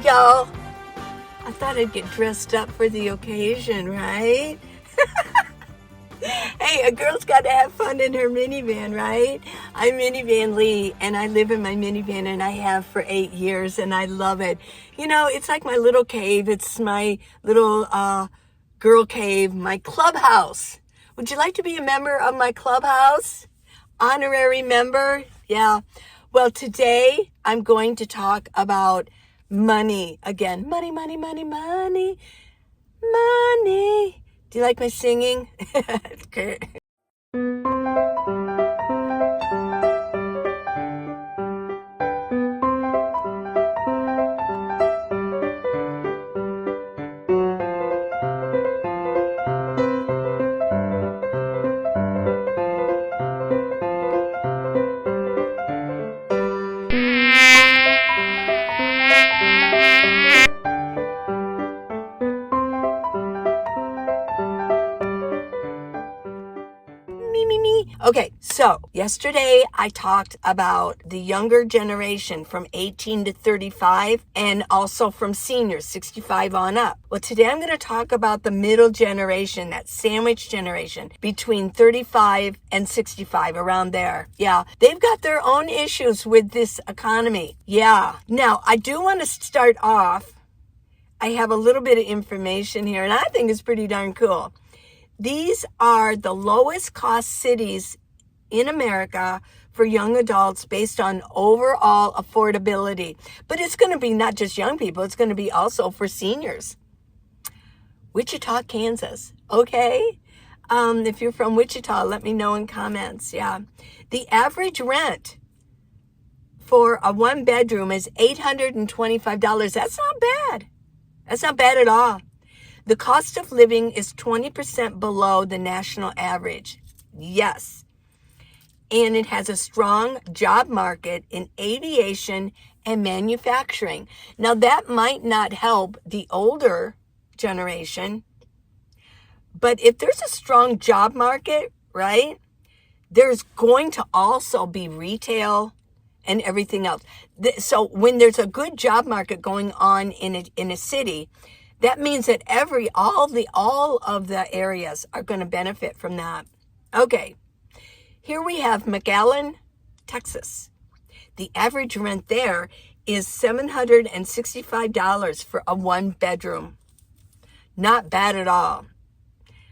y'all. I thought I'd get dressed up for the occasion, right? Hey, a girl's got to have fun in her minivan, right? I'm Minivan Lee, and I live in my minivan, and I have for 8 years, and I love it. You know, it's like my little cave. It's my little girl cave, my clubhouse. Would you like to be a member of my clubhouse? Honorary member? Yeah. Well, today I'm going to talk about money again. Money, money, money, money, money. Do you like my singing? Okay. Okay, so yesterday I talked about the younger generation from 18 to 35 and also from seniors, 65 on up. Well, today I'm going to talk about the middle generation, that sandwich generation between 35 and 65, around there. Yeah, they've got their own issues with this economy. Yeah. Now, I do want to start off. I have a little bit of information here, and I think it's pretty darn cool. These are the lowest cost cities in America for young adults based on overall affordability. But it's going to be not just young people, it's going to be also for seniors. Wichita, Kansas. Okay? If you're from Wichita, let me know in comments. Yeah. The average rent for a one bedroom is $825. That's not bad. That's not bad at all. The cost of living is 20% below the national average. Yes. And it has a strong job market in aviation and manufacturing. Now, that might not help the older generation, but if there's a strong job market, right, there's going to also be retail and everything else. So when there's a good job market going on in a city, that means that all of the areas are going to benefit from that. Okay, here we have McAllen, Texas. The average rent there is $765 for a one bedroom. Not bad at all.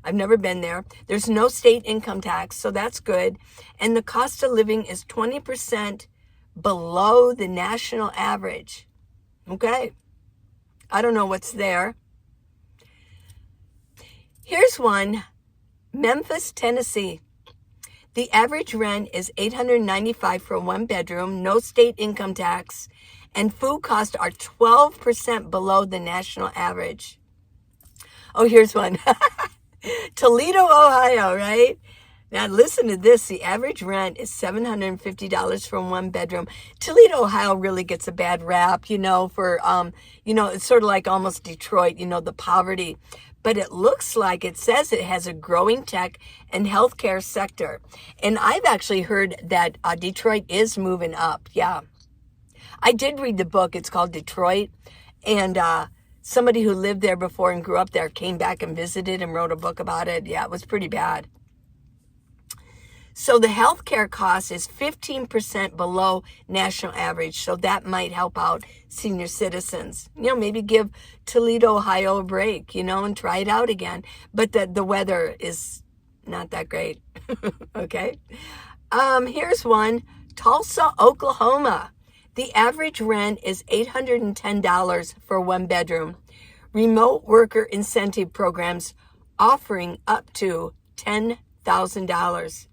I've never been there. There's no state income tax, so that's good. And the cost of living is 20% below the national average. Okay. I don't know what's there. Here's one, Memphis, Tennessee. The average rent is $895 for a one bedroom, no state income tax, and food costs are 12% below the national average. Oh, here's one. Toledo, Ohio, right? Now listen to this. The average rent is $750 for one bedroom. Toledo, Ohio really gets a bad rap, for, it's sort of like almost Detroit, the poverty. But it looks like it says it has a growing tech and healthcare sector. And I've actually heard that Detroit is moving up. Yeah. I did read the book. It's called Detroit. And somebody who lived there before and grew up there came back and visited and wrote a book about it. Yeah, it was pretty bad. So the healthcare cost is 15% below national average. So that might help out senior citizens. Maybe give Toledo, Ohio a break, and try it out again. But the weather is not that great. Okay. Here's one, Tulsa, Oklahoma. The average rent is $810 for one bedroom. Remote worker incentive programs offering up to $10,000.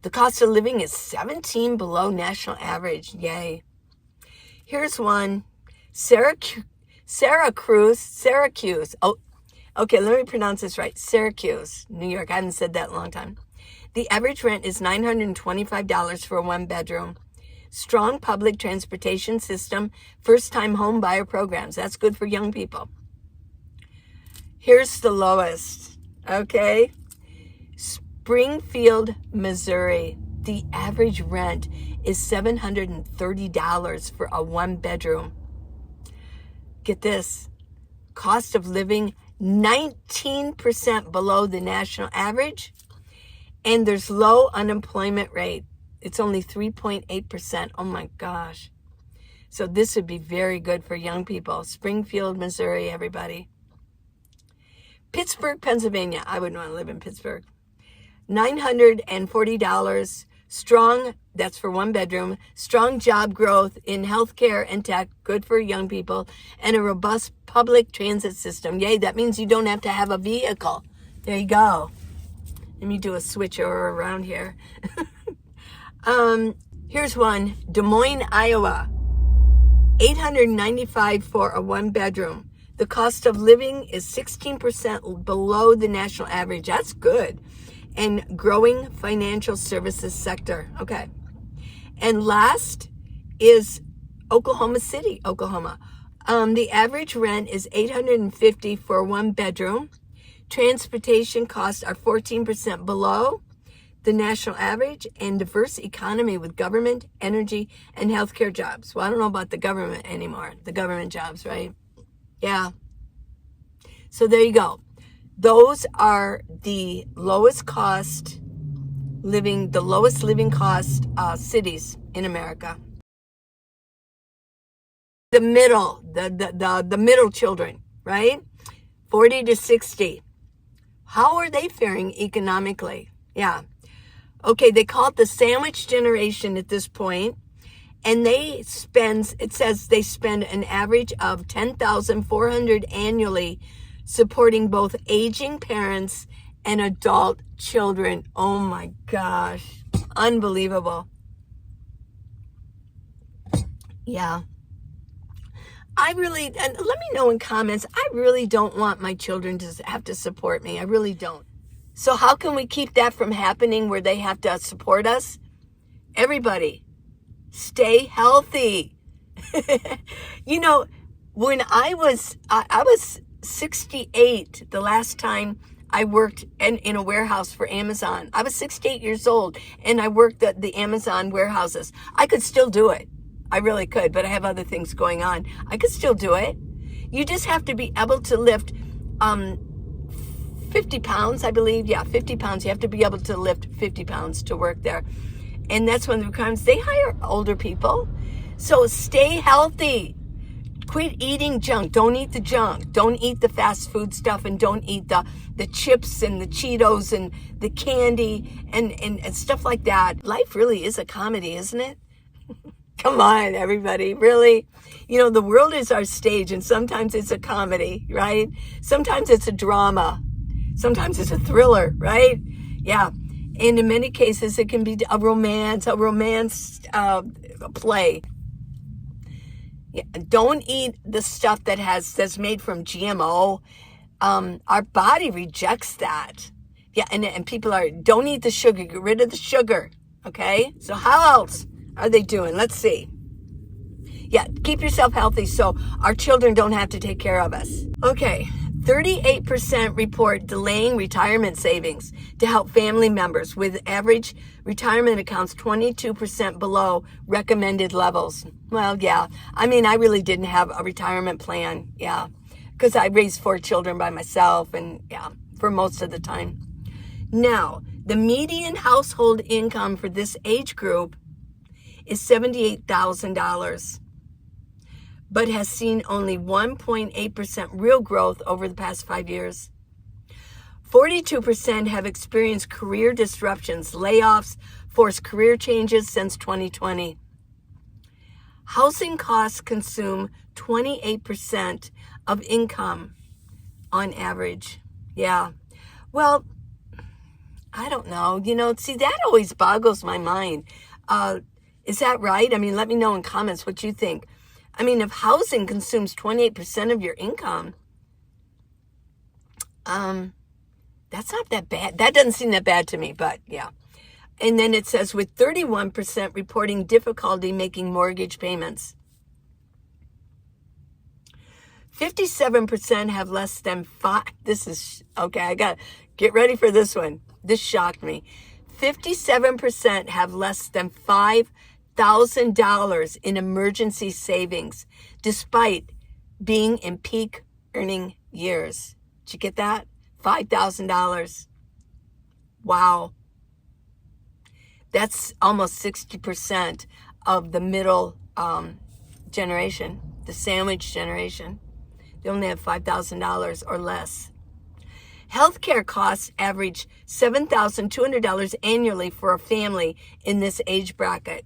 The cost of living is 17 below national average. Yay. Here's one. Syracuse. Oh, okay, let me pronounce this right. Syracuse, New York. I haven't said that in a long time. The average rent is $925 for a one bedroom. Strong public transportation system. First-time home buyer programs. That's good for young people. Here's the lowest. Okay. Springfield, Missouri. The average rent is $730 for a one bedroom. Get this, cost of living 19% below the national average, and there's low unemployment rate. It's only 3.8%. Oh my gosh. So this would be very good for young people. Springfield, Missouri, everybody. Pittsburgh, Pennsylvania. I wouldn't want to live in Pittsburgh. $940. Strong, that's for one bedroom. Strong job growth in healthcare and tech, good for young people. And a robust public transit system. Yay, that means you don't have to have a vehicle. There you go. Let me do a switch over around here. Here's one. Des Moines, Iowa. $895 for a one bedroom. The cost of living is 16% below the national average. That's good. And growing financial services sector. Okay. And last is Oklahoma City, Oklahoma. The average rent is $850 for one bedroom. Transportation costs are 14% below the national average, and diverse economy with government, energy, and healthcare jobs. Well, I don't know about the government anymore. The government jobs, right? Yeah. So there you go. Those are the lowest living cost cities in America. The middle children, right? 40 to 60. How are they faring economically? Yeah. Okay, they call it the sandwich generation at this point, and it says they spend an average of $10,400 annually supporting both aging parents and adult children. Oh my gosh, unbelievable. Yeah. And let me know in comments, I really don't want my children to have to support me. I really don't. So how can we keep that from happening where they have to support us? Everybody, stay healthy. When I was 68 the last time I worked in a warehouse for Amazon. I was 68 years old, and I worked at the Amazon warehouses. I could still do it. I really could, but I have other things going on. I could still do it. You just have to be able to lift 50 pounds, I believe. Yeah, 50 pounds. You have to be able to lift 50 pounds to work there. And that's one of the requirements. They hire older people. So stay healthy. Quit eating junk. Don't eat the junk. Don't eat the fast food stuff, and don't eat the chips and the Cheetos and the candy and stuff like that. Life really is a comedy, isn't it? Come on, everybody. Really? The world is our stage, and sometimes it's a comedy, right? Sometimes it's a drama. Sometimes it's a thriller, right? Yeah. And in many cases, it can be a romance play. Yeah. Don't eat the stuff that's made from GMO. Our body rejects that. Yeah, and people don't eat the sugar. Get rid of the sugar. Okay? So how else are they doing? Let's see. Yeah, keep yourself healthy so our children don't have to take care of us. Okay. 38% report delaying retirement savings to help family members, with average retirement accounts 22% below recommended levels. Well, yeah. I really didn't have a retirement plan. Yeah. Because I raised 4 children by myself, and yeah, for most of the time. Now, the median household income for this age group is $78,000. But has seen only 1.8% real growth over the past 5 years. 42% have experienced career disruptions, layoffs, forced career changes since 2020. Housing costs consume 28% of income on average. Yeah. Well, I don't know. See, that always boggles my mind. Is that right? Let me know in comments what you think. If housing consumes 28% of your income, that's not that bad. That doesn't seem that bad to me, but yeah. And then it says with 31% reporting difficulty making mortgage payments. 57% have less than 5. This is, okay, I got to get ready for this one. This shocked me. 57% have less than $5,000 in emergency savings, despite being in peak earning years. Did you get that? $5,000. Wow. That's almost 60% of the middle generation, the sandwich generation. They only have $5,000 or less. Healthcare costs average $7,200 annually for a family in this age bracket.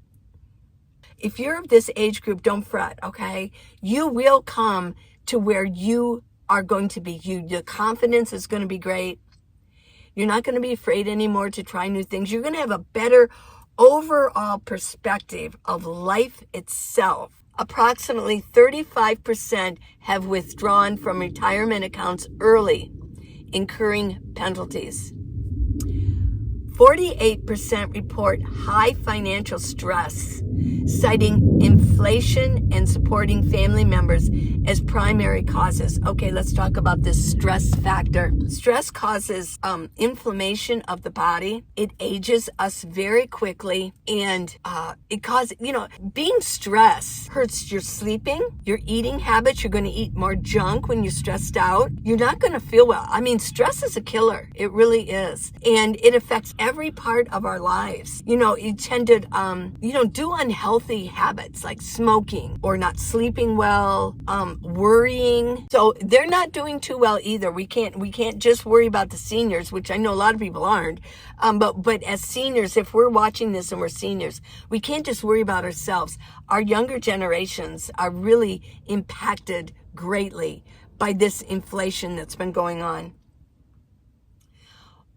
If you're of this age group, don't fret, okay? You will come to where you are going to be. Your confidence is going to be great. You're not going to be afraid anymore to try new things. You're going to have a better overall perspective of life itself. Approximately 35% have withdrawn from retirement accounts early, incurring penalties. 48% report high financial stress, citing inflation and supporting family members as primary causes. Okay, let's talk about this stress factor. Stress causes inflammation of the body. It ages us very quickly, and it causes, being stressed hurts your sleeping, your eating habits. You're going to eat more junk when you're stressed out. You're not going to feel well. I mean, stress is a killer. It really is. And it affects every part of our lives. You tend to, do unhealthy habits like smoking or not sleeping well, worrying. So they're not doing too well either. We can't just worry about the seniors, which I know a lot of people aren't. But as seniors, if we're watching this and we're seniors, we can't just worry about ourselves. Our younger generations are really impacted greatly by this inflation that's been going on.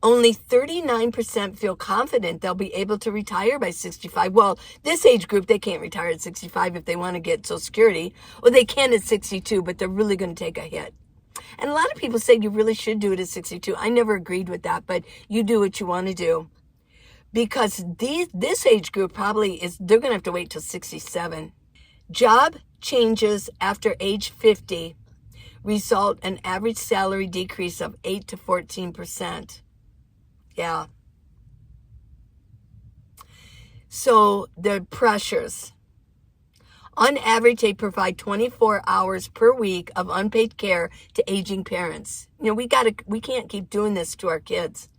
Only 39% feel confident they'll be able to retire by 65. Well, this age group, they can't retire at 65 if they want to get Social Security. Well, they can at 62, but they're really going to take a hit. And a lot of people say you really should do it at 62. I never agreed with that, but you do what you want to do. Because this age group they're going to have to wait till 67. Job changes after age 50 result in average salary decrease of 8 to 14%. Yeah. So the pressures. On average, they provide 24 hours per week of unpaid care to aging parents. We can't keep doing this to our kids.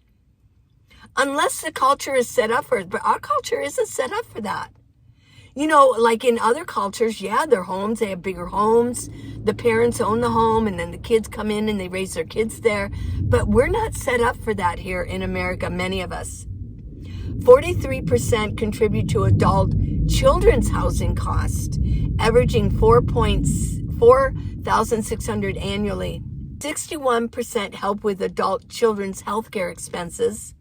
Unless the culture is set up for it, but our culture isn't set up for that. Like in other cultures, their homes, they have bigger homes. The parents own the home, and then the kids come in and they raise their kids there. But we're not set up for that here in America, many of us. 43% contribute to adult children's housing cost, averaging $4,600 annually. 61% help with adult children's healthcare expenses.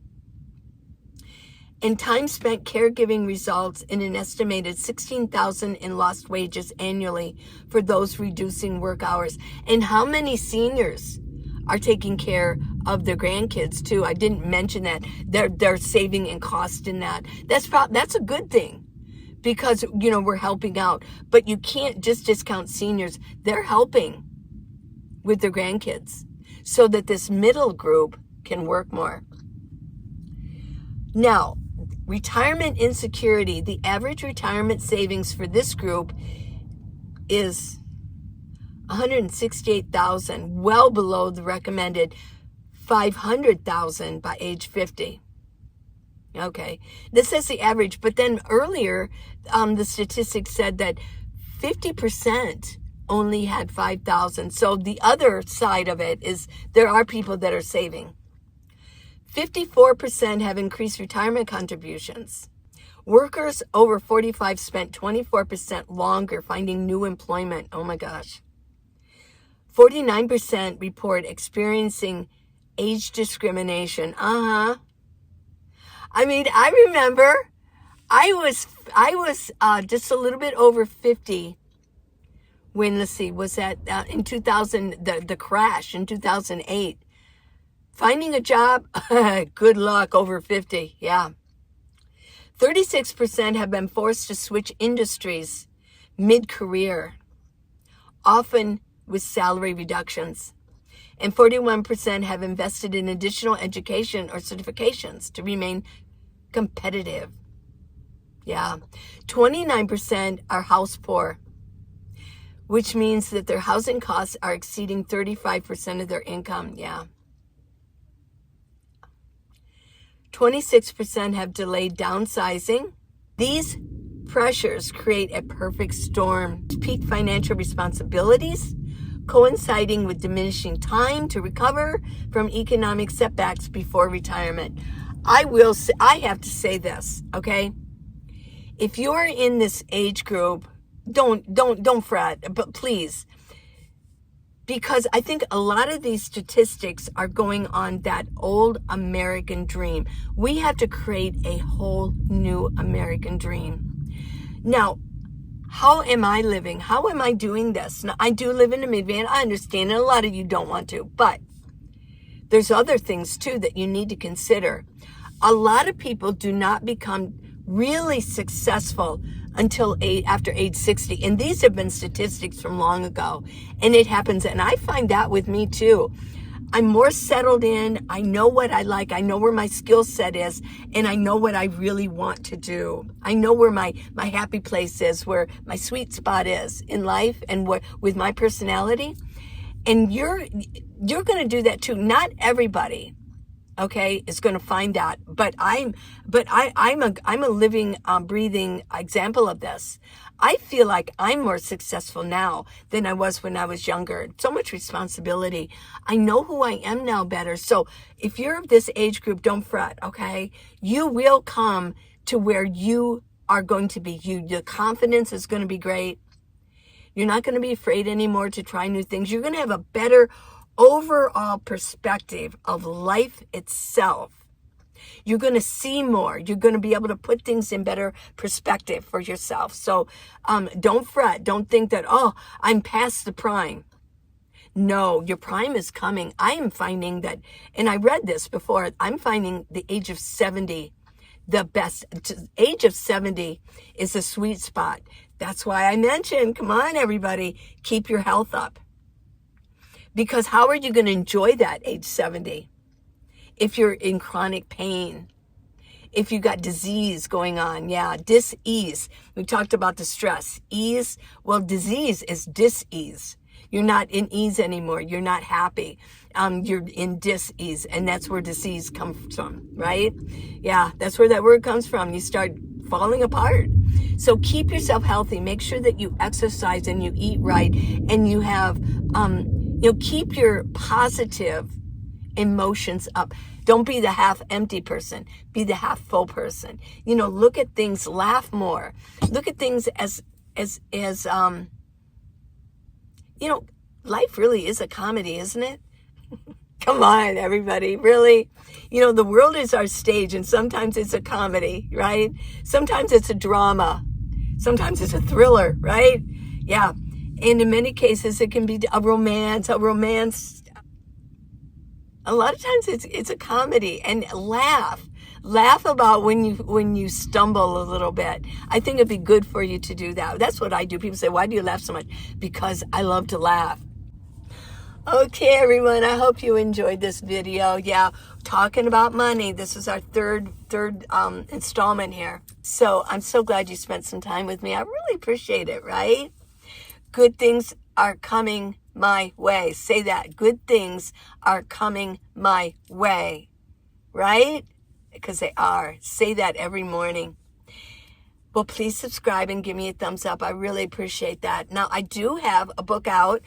And time spent caregiving results in an estimated $16,000 in lost wages annually for those reducing work hours. And how many seniors are taking care of their grandkids too? I didn't mention that. They're saving in cost in that. That's a good thing, because we're helping out. But you can't just discount seniors. They're helping with their grandkids so that this middle group can work more. Now, retirement insecurity. The average retirement savings for this group is $168,000, well below the recommended $500,000 by age 50. Okay, this says the average, but then earlier, the statistics said that 50% only had $5,000. So the other side of it is there are people that are saving. 54% have increased retirement contributions. Workers over 45 spent 24% longer finding new employment. Oh my gosh. 49% report experiencing age discrimination. I mean, I remember I was just a little bit over 50 when, was that in 2000, the crash in 2008. Finding a job, good luck over 50, yeah. 36% have been forced to switch industries mid-career, often with salary reductions. And 41% have invested in additional education or certifications to remain competitive. Yeah. 29% are house poor, which means that their housing costs are exceeding 35% of their income. Yeah. 26% have delayed downsizing. These pressures create a perfect storm. Peak financial responsibilities, coinciding with diminishing time to recover from economic setbacks before retirement. I have to say this, okay? If you're in this age group, don't fret, but please, because I think a lot of these statistics are going on that old American dream. We have to create a whole new American dream. Now, how am I living? How am I doing this? Now, I do live in a minivan. I understand, and a lot of you don't want to, but there's other things too that you need to consider. A lot of people do not become really successful until after age 60. And these have been statistics from long ago. And it happens. And I find that with me too. I'm more settled in. I know what I like. I know where my skill set is. And I know what I really want to do. I know where my happy place is, where my sweet spot is in life and with my personality. And you're going to do that too. Not everybody, okay, is going to find that, but I'm a living, breathing example of this. I feel like I'm more successful now than I was when I was younger. So much responsibility. I know who I am now better. So if you're of this age group, don't fret, okay? You will come to where you are going to be. The confidence is going to be great. You're not going to be afraid anymore to try new things. You're going to have a better overall perspective of life itself. You're going to see more. You're going to be able to put things in better perspective for yourself. So don't fret. Don't think that, oh, I'm past the prime. No, your prime is coming. I am finding that, and I read this before, I'm finding the age of 70 the best. Age of 70 is a sweet spot. That's why I mentioned, come on, everybody, keep your health up. Because how are you going to enjoy that age 70? If you're in chronic pain, if you got disease going on, yeah, dis-ease. We talked about the stress. Ease, well, disease is dis-ease. You're not in ease anymore. You're not happy. You're in dis-ease, and that's where disease comes from, right? Yeah, that's where that word comes from. You start falling apart. So keep yourself healthy. Make sure that you exercise and you eat right, and you have, keep your positive emotions up. Don't be the half empty person. Be the half full person. Look at things, laugh more. Look at things as life really is a comedy, isn't it? Come on, everybody, really. The world is our stage, and sometimes it's a comedy, right? Sometimes it's a drama. Sometimes it's a thriller, right? Yeah. And in many cases, it can be a romance. A lot of times it's a comedy, and laugh about when you stumble a little bit. I think it'd be good for you to do that. That's what I do. People say, why do you laugh so much? Because I love to laugh. Okay, everyone, I hope you enjoyed this video. Yeah, talking about money. This is our third installment here. So I'm so glad you spent some time with me. I really appreciate it, right? Good things are coming my way. Say that. Good things are coming my way, right? Because they are. Say that every morning. Well, please subscribe and give me a thumbs up. I really appreciate that. Now, I do have a book out.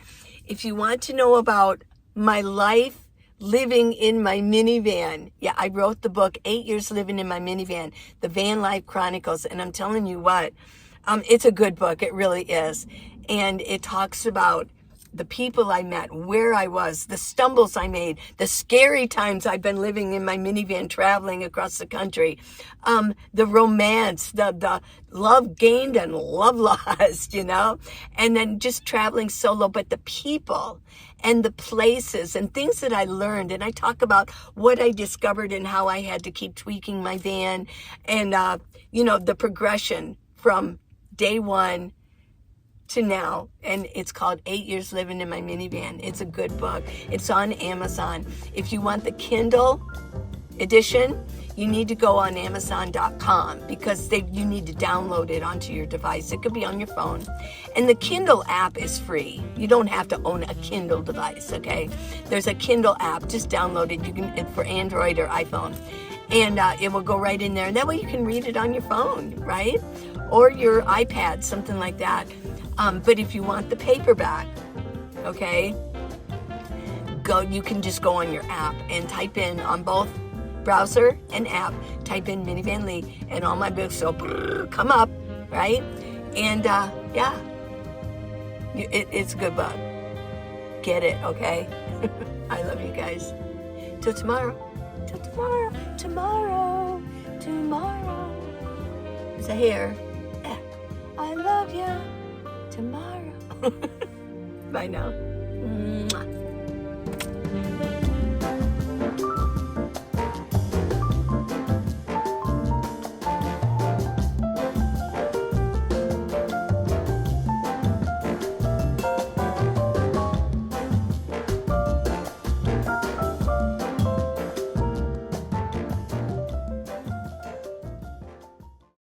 If you want to know about my life living in my minivan, yeah, I wrote the book, 8 Years Living in My Minivan, The Van Life Chronicles. And I'm telling you what, it's a good book. It really is. And it talks about the people I met, where I was, the stumbles I made, the scary times I've been living in my minivan traveling across the country, the romance, the love gained and love lost, and then just traveling solo, but the people and the places and things that I learned. And I talk about what I discovered and how I had to keep tweaking my van and, the progression from day one to now. And it's called 8 Years Living in My Minivan. It's a good book. It's on Amazon. If you want the Kindle edition, you need to go on Amazon.com because you need to download it onto your device. It could be on your phone. And the Kindle app is free. You don't have to own a Kindle device, okay? There's a Kindle app. Just download it. You can for Android or iPhone. And it will go right in there. And that way you can read it on your phone, right? Or your iPad, something like that. But if you want the paperback, okay, you can just go on your app and type in on both browser and app, type in Minivan Lee, and all my books will come up, right? And yeah, it's a good book. Get it, okay? I love you guys. Till tomorrow. Till tomorrow. Tomorrow. Tomorrow. It's a hair. Yeah. I love you. Tomorrow. Bye now. Mwah.